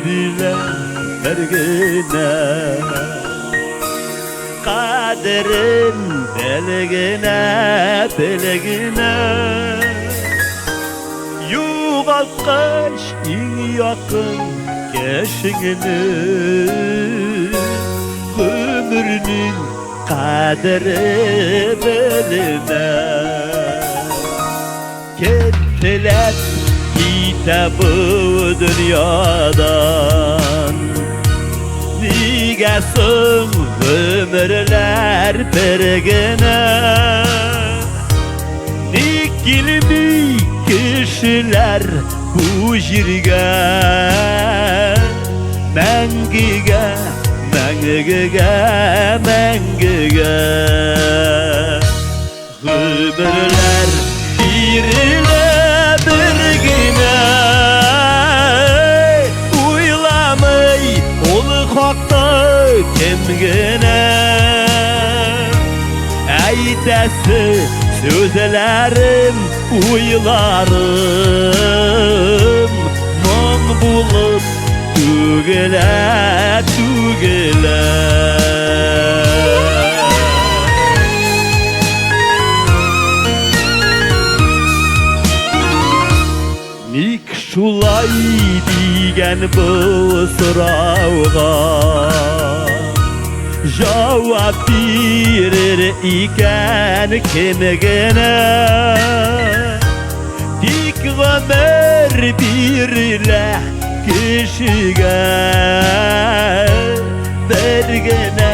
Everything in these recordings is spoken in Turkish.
birine bergine kaderin belegine yuvalkaş in yakın keşingini ömrünün kaderi beline kettiler kitabı dünyadan nigasın ömürler bergine nikilmi kişiler bu jirge mengiga ömürler birine birgine uylamay ol hakta kemgine aytası sözlerim uylarım mon bulup tügele nik şulay digen bu sorauğa cevap verir iken kemgene dik ömür birle kişiye bergene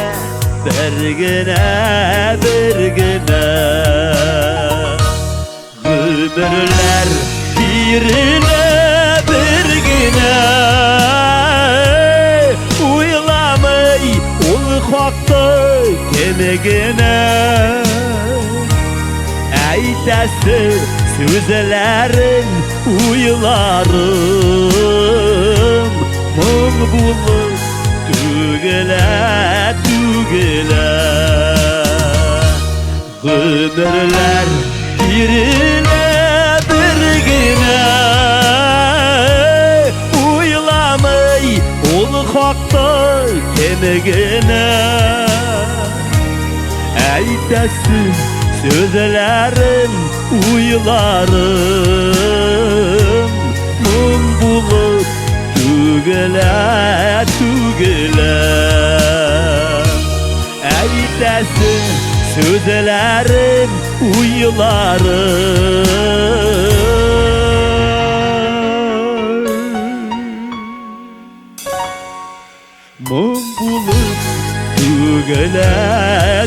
ömürler birine birgine uylamay ol hakta kemgine aytası sözlerin uylarım mum bulup tügele ömürler birine birgine uylamay ol hakta kemgine aytası sözlerim uylarım mum bulup tügele aytası sözlerim uylarım mum bulup tügele